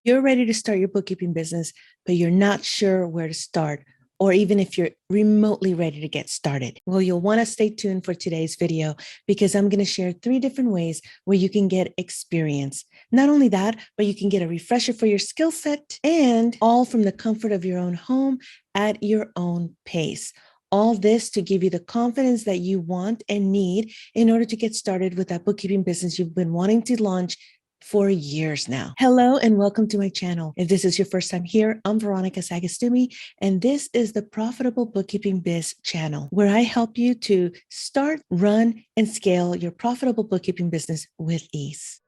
You're ready to start your bookkeeping business, but you're not sure where to start, or even if you're remotely ready to get started. Well, you'll want to stay tuned for today's video because I'm going to share 3 different ways where you can get experience. Not only that, but you can get a refresher for your skill set, and all from the comfort of your own home at your own pace. All this to give you the confidence that you want and need in order to get started with that bookkeeping business you've been wanting to launch for years now. Hello and welcome to my channel. If this is your first time here, I'm Veronica Sagastume, and this is the Profitable Bookkeeping Biz channel, where I help you to start, run, and scale your profitable bookkeeping business with ease.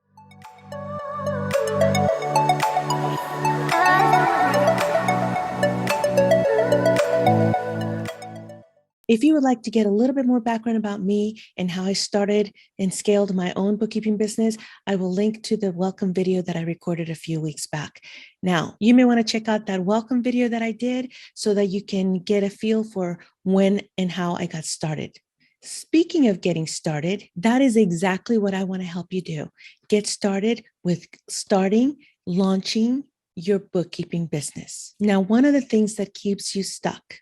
If you would like to get a little bit more background about me and how I started and scaled my own bookkeeping business, I will link to the welcome video that I recorded a few weeks back. Now, you may want to check out that welcome video that I did so that you can get a feel for when and how I got started. Speaking of getting started, that is exactly what I want to help you do. Get started with launching your bookkeeping business. Now, one of the things that keeps you stuck,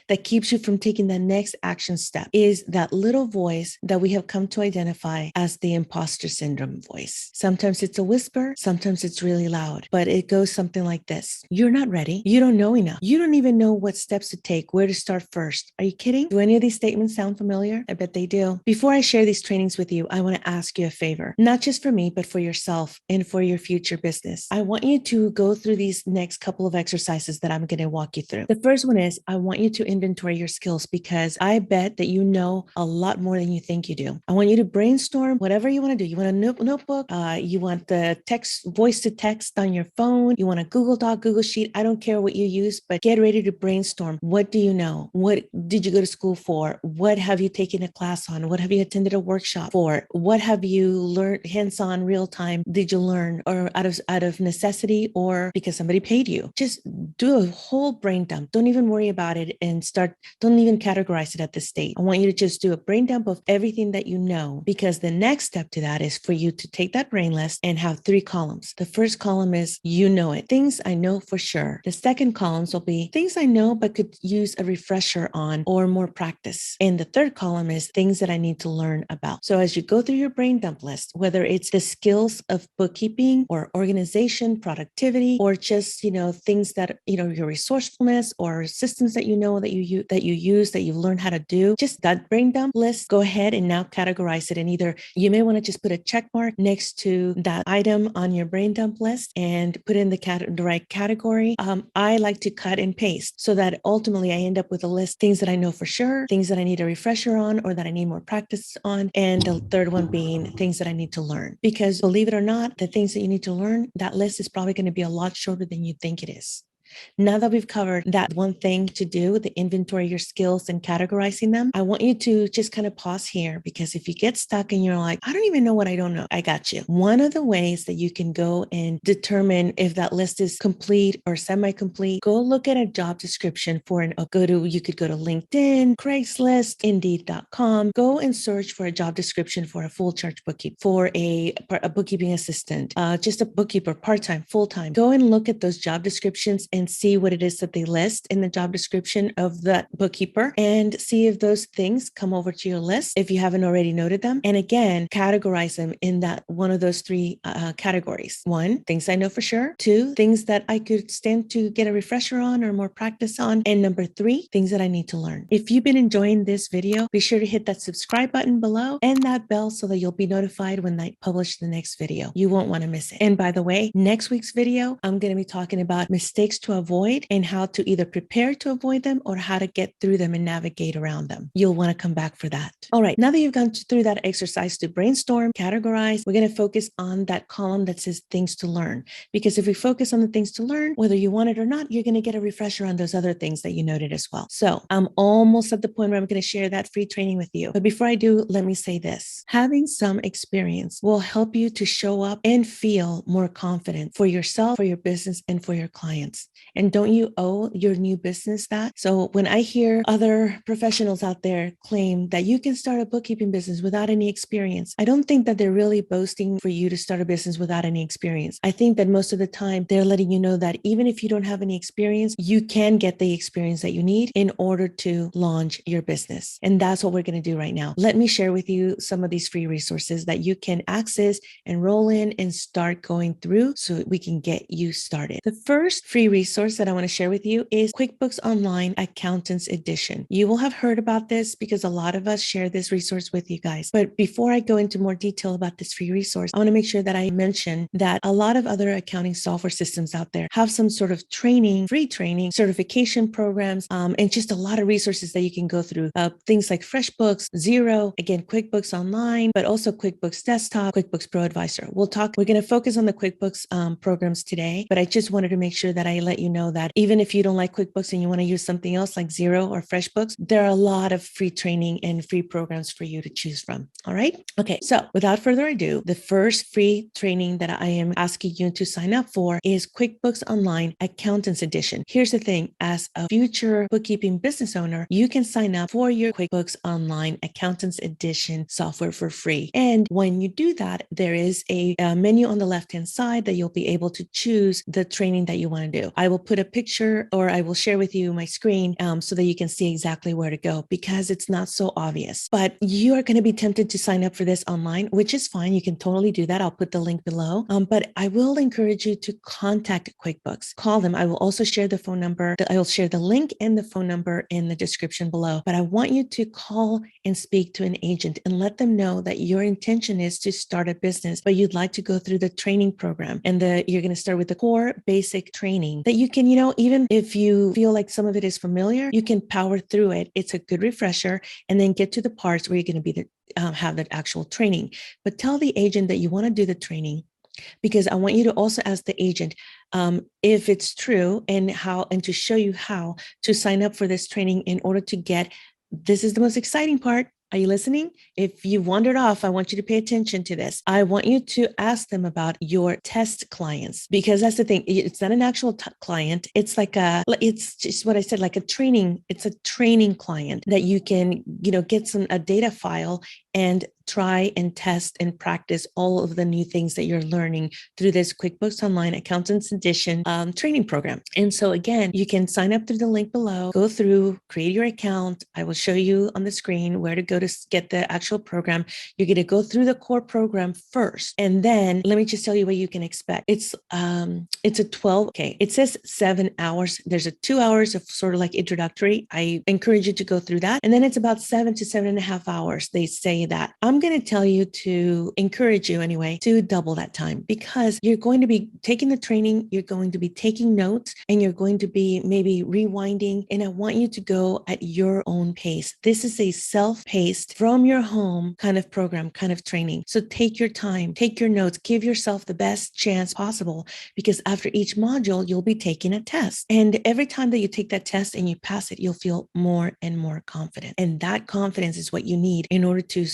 that keeps you from taking the next action step, is that little voice that we have come to identify as the imposter syndrome voice. Sometimes it's a whisper, sometimes it's really loud, but it goes something like this. You're not ready. You don't know enough. You don't even know what steps to take, where to start first. Are you kidding? Do any of these statements sound familiar? I bet they do. Before I share these trainings with you, I want to ask you a favor, not just for me, but for yourself and for your future business. I want you to go through these next couple of exercises that I'm going to walk you through. The first one is I want you to inventory your skills, because I bet that you know a lot more than you think you do. I want you to brainstorm whatever you want to do. You want a notebook, you want the text, voice to text on your phone, you want a Google Doc, Google Sheet. I don't care what you use, but get ready to brainstorm. What do you know? What did you go to school for? What have you taken a class on? What have you attended a workshop for? What have you learned hands-on, real time? Did you learn, or out of necessity, or because somebody paid you? Just do a whole brain dump. Don't even worry about it and don't even categorize it at this stage. I want you to just do a brain dump of everything that you know, because the next step to that is for you to take that brain list and have 3 columns. The first column is you know it, things I know for sure. The second columns will be things I know but could use a refresher on or more practice. And the third column is things that I need to learn about. So as you go through your brain dump list, whether it's the skills of bookkeeping or organization, productivity, or just, things that, your resourcefulness or systems that that you use, that you've learned how to do, just that brain dump list, go ahead and now categorize it. And either you may want to just put a check mark next to that item on your brain dump list and put in the right category. I like to cut and paste so that ultimately I end up with a list, things that I know for sure, things that I need a refresher on or that I need more practice on, and the third one being things that I need to learn. Because believe it or not, the things that you need to learn, that list is probably going to be a lot shorter than you think it is. Now that we've covered that one thing to do, the inventory your skills and categorizing them, I want you to just kind of pause here, because if you get stuck and you're like, I don't even know what I don't know, I got you. One of the ways that you can go and determine if that list is complete or semi-complete, go look at a job description for you could go to LinkedIn, Craigslist, Indeed.com, go and search for a job description for a full charge bookkeeper, for a bookkeeping assistant, just a bookkeeper, part-time, full-time. Go and look at those job descriptions and see what it is that they list in the job description of that bookkeeper, and see if those things come over to your list if you haven't already noted them. And again, categorize them in that one of those 3 categories. 1, things I know for sure. 2, things that I could stand to get a refresher on or more practice on. And number 3, things that I need to learn. If you've been enjoying this video, be sure to hit that subscribe button below and that bell so that you'll be notified when I publish the next video. You won't want to miss it. And by the way, next week's video, I'm going to be talking about mistakes to avoid and how to either prepare to avoid them or how to get through them and navigate around them. You'll want to come back for that. All right. Now that you've gone through that exercise to brainstorm, categorize, we're going to focus on that column that says things to learn. Because if we focus on the things to learn, whether you want it or not, you're going to get a refresher on those other things that you noted as well. So I'm almost at the point where I'm going to share that free training with you. But before I do, let me say this. Having some experience will help you to show up and feel more confident for yourself, for your business, and for your clients. And don't you owe your new business that? So when I hear other professionals out there claim that you can start a bookkeeping business without any experience, I don't think that they're really boasting for you to start a business without any experience. I think that most of the time they're letting you know that even if you don't have any experience, you can get the experience that you need in order to launch your business. And that's what we're going to do right now. Let me share with you some of these free resources that you can access, enroll in, and start going through so we can get you started. The first free resource that I want to share with you is QuickBooks Online Accountants Edition. You will have heard about this because a lot of us share this resource with you guys. But before I go into more detail about this free resource, I want to make sure that I mention that a lot of other accounting software systems out there have some sort of training, free training, certification programs, and just a lot of resources that you can go through. Things like FreshBooks, Xero, again, QuickBooks Online, but also QuickBooks Desktop, QuickBooks Pro Advisor. We're going to focus on the QuickBooks programs today, but I just wanted to make sure that I let you know that even if you don't like QuickBooks and you want to use something else like Xero or FreshBooks, there are a lot of free training and free programs for you to choose from. All right. Okay. So without further ado, the first free training that I am asking you to sign up for is QuickBooks Online Accountants Edition. Here's the thing. As a future bookkeeping business owner, you can sign up for your QuickBooks Online Accountants Edition software for free. And when you do that, there is a menu on the left-hand side that you'll be able to choose the training that you want to do. I will put a picture or I will share with you my screen so that you can see exactly where to go because it's not so obvious. But you are going to be tempted to sign up for this online, which is fine. You can totally do that. I'll put the link below. But I will encourage you to contact QuickBooks. Call them. I will also share the phone number. I will share the link and the phone number in the description below. But I want you to call and speak to an agent and let them know that your intention is to start a business, but you'd like to go through the training program and you're going to start with the core basic training that you can, even if you feel like some of it is familiar, you can power through it. It's a good refresher and then get to the parts where you're going to be have that actual training. But tell the agent that you want to do the training because I want you to also ask the agent if it's true and to show you how to sign up for this training in order to get, this is the most exciting part. Are you listening? If you wandered off, I want you to pay attention to this. I want you to ask them about your test clients because that's the thing. It's not an actual client. It's it's just what I said, like a training. It's a training client that you can, get a data file and try and test and practice all of the new things that you're learning through this QuickBooks Online Accountants Edition training program. And so again, you can sign up through the link below, go through, create your account. I will show you on the screen where to go to get the actual program. You're going to go through the core program first. And then let me just tell you what you can expect. It's a 12, it says 7 hours. There's a 2 hours of sort of like introductory. I encourage you to go through that. And then it's about 7 to 7.5 hours. They say that. I'm going to tell you to encourage you anyway to double that time because you're going to be taking the training, you're going to be taking notes, and you're going to be maybe rewinding. And I want you to go at your own pace. This is a self-paced from your home kind of program, kind of training. So take your time, take your notes, give yourself the best chance possible because after each module, you'll be taking a test. And every time that you take that test and you pass it, you'll feel more and more confident. And that confidence is what you need in order to,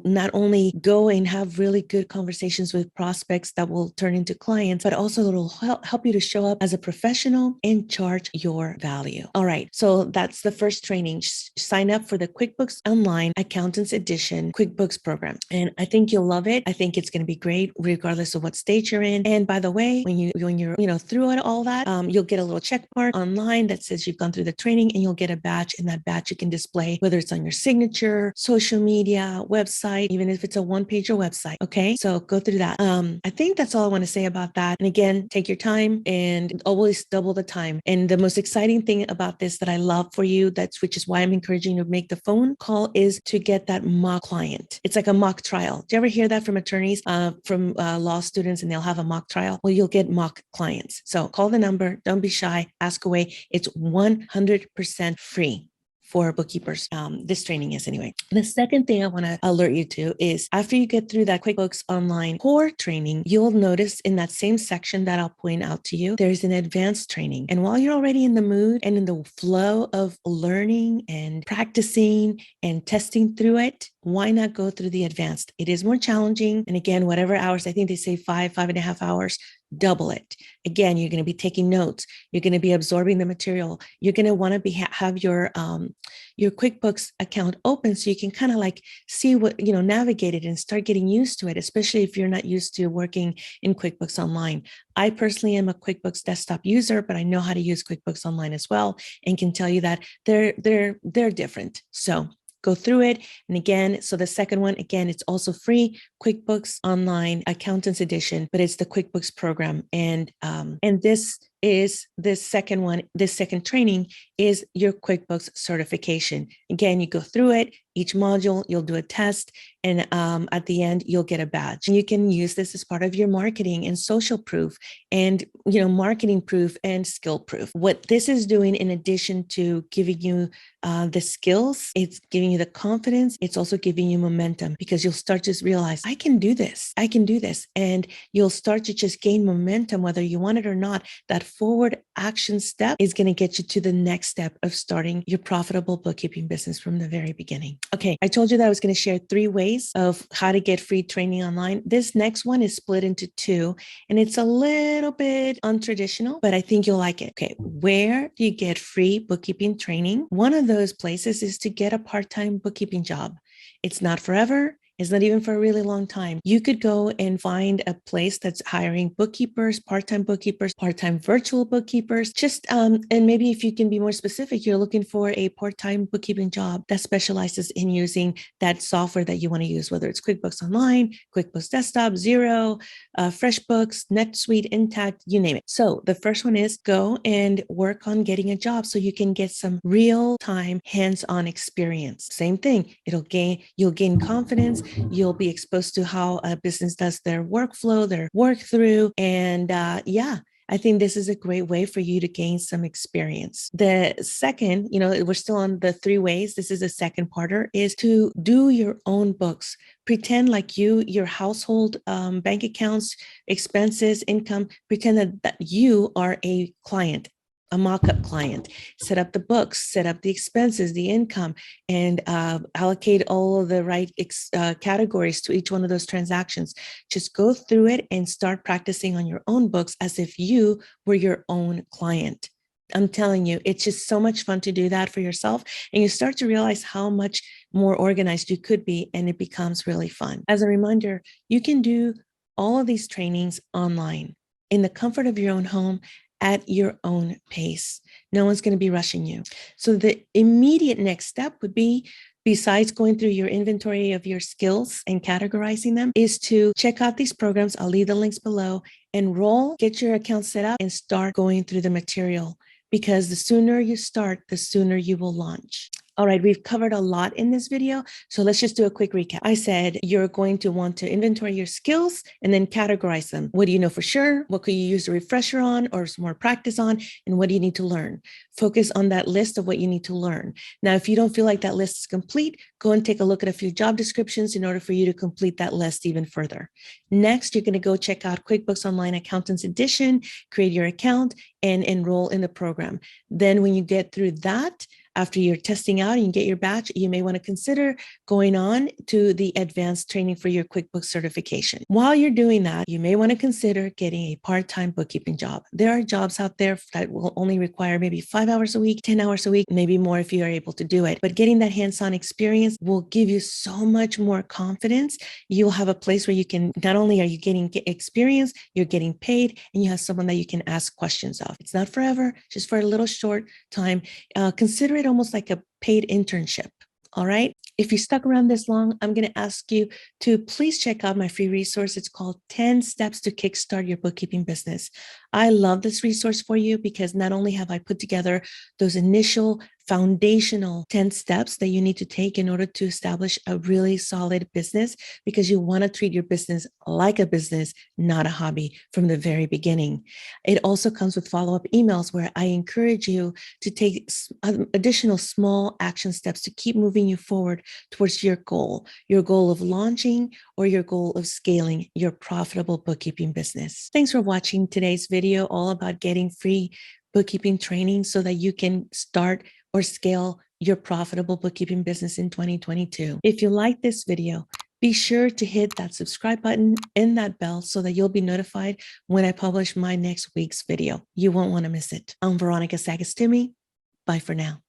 not only go and have really good conversations with prospects that will turn into clients, but also it'll help you to show up as a professional and charge your value. All right. So that's the first training. Sign up for the QuickBooks Online Accountants Edition QuickBooks program. And I think you'll love it. I think it's going to be great regardless of what stage you're in. And by the way, when you're through it, all that, you'll get a little check mark online that says you've gone through the training and you'll get a badge. And that badge you can display whether it's on your signature, social media, website, even if it's a one-pager website. Okay. So go through that. I think that's all I want to say about that. And again, take your time and always double the time. And the most exciting thing about this that I love for you, which is why I'm encouraging you to make the phone call, is to get that mock client. It's like a mock trial. Do you ever hear that from attorneys, from law students, and they'll have a mock trial? Well, you'll get mock clients. So call the number. Don't be shy. Ask away. It's 100% free for bookkeepers. This training is anyway. The second thing I want to alert you to is after you get through that QuickBooks Online core training, you'll notice in that same section that I'll point out to you, there's an advanced training. And while you're already in the mood and in the flow of learning and practicing and testing through it, why not go through the advanced? It is more challenging. And again, whatever hours, I think they say 5.5 hours. double it. Again, you're going to be taking notes. You're going to be absorbing the material. You're going to want to have your QuickBooks account open so you can kind of like see what, navigate it and start getting used to it, especially if you're not used to working in QuickBooks Online. I personally am a QuickBooks desktop user, but I know how to use QuickBooks Online as well, and can tell you that they're different. So go through it. And again, so the second one, again, it's also free, QuickBooks Online Accountants Edition, but it's the QuickBooks program. And this second training is your QuickBooks certification. Again, you go through it, each module, you'll do a test, and at the end, you'll get a badge. And you can use this as part of your marketing and social proof and, marketing proof and skill proof. What this is doing, in addition to giving you the skills, it's giving you the confidence. It's also giving you momentum, because you'll start to realize, I can do this. I can do this. And you'll start to just gain momentum, whether you want it or not. That forward action step is going to get you to the next step of starting your profitable bookkeeping business from the very beginning. Okay, I told you that I was going to share 3 ways of how to get free training online. This next one is split into 2, and it's a little bit untraditional, but I think you'll like it. Okay, where do you get free bookkeeping training? One of those places is to get a part-time bookkeeping job. It's not forever. It's not even for a really long time. You could go and find a place that's hiring bookkeepers, part-time virtual bookkeepers. And maybe if you can be more specific, you're looking for a part-time bookkeeping job that specializes in using that software that you want to use, whether it's QuickBooks Online, QuickBooks Desktop, Xero, FreshBooks, NetSuite, Intact, you name it. So the first one is go and work on getting a job so you can get some real-time hands-on experience. Same thing. You'll gain confidence. You'll be exposed to how a business does their workflow, their work through. And I think this is a great way for you to gain some experience. The second, we're still on the 3 ways. This is a second parter, is to do your own books. Pretend like your household bank accounts, expenses, income, pretend that you are a client, a mock-up client. Set up the books, set up the expenses, the income, and allocate all of the right categories to each one of those transactions. Just go through it and start practicing on your own books as if you were your own client. I'm telling you, it's just so much fun to do that for yourself. And you start to realize how much more organized you could be, and it becomes really fun. As a reminder, you can do all of these trainings online in the comfort of your own home, at your own pace. No one's going to be rushing you. So the immediate next step would be, besides going through your inventory of your skills and categorizing them, is to check out these programs. I'll leave the links below. Enroll, get your account set up, and start going through the material, because the sooner you start, the sooner you will launch. All right, we've covered a lot in this video, so let's just do a quick recap. I said you're going to want to inventory your skills and then categorize them. What do you know for sure? What could you use a refresher on or some more practice on? And what do you need to learn? Focus on that list of what you need to learn. Now, if you don't feel like that list is complete, go and take a look at a few job descriptions in order for you to complete that list even further. Next, you're going to go check out QuickBooks Online Accountants Edition, create your account, and enroll in the program. Then when you get through that, after you're testing out and you get your batch, you may want to consider going on to the advanced training for your QuickBooks certification. While you're doing that, you may want to consider getting a part-time bookkeeping job. There are jobs out there that will only require maybe 5 hours a week, 10 hours a week, maybe more if you are able to do it. But getting that hands-on experience will give you so much more confidence. You'll have a place where you can, not only are you getting experience, you're getting paid, and you have someone that you can ask questions of. It's not forever, just for a little short time. Consider it almost like a paid internship. All right. If you stuck around this long, I'm going to ask you to please check out my free resource. It's called 10 Steps to Kickstart Your Bookkeeping Business. I love this resource for you because not only have I put together those initial foundational 10 steps that you need to take in order to establish a really solid business, because you want to treat your business like a business, not a hobby from the very beginning. It also comes with follow-up emails where I encourage you to take additional small action steps to keep moving you forward towards your goal of launching or your goal of scaling your profitable bookkeeping business. Thanks for watching today's video all about getting free bookkeeping training so that you can start or scale your profitable bookkeeping business in 2022. If you like this video, Be sure to hit that subscribe button and that bell so that you'll be notified when I publish my next week's video. You won't want to miss it. I'm Veronica Sagastume. Bye for now.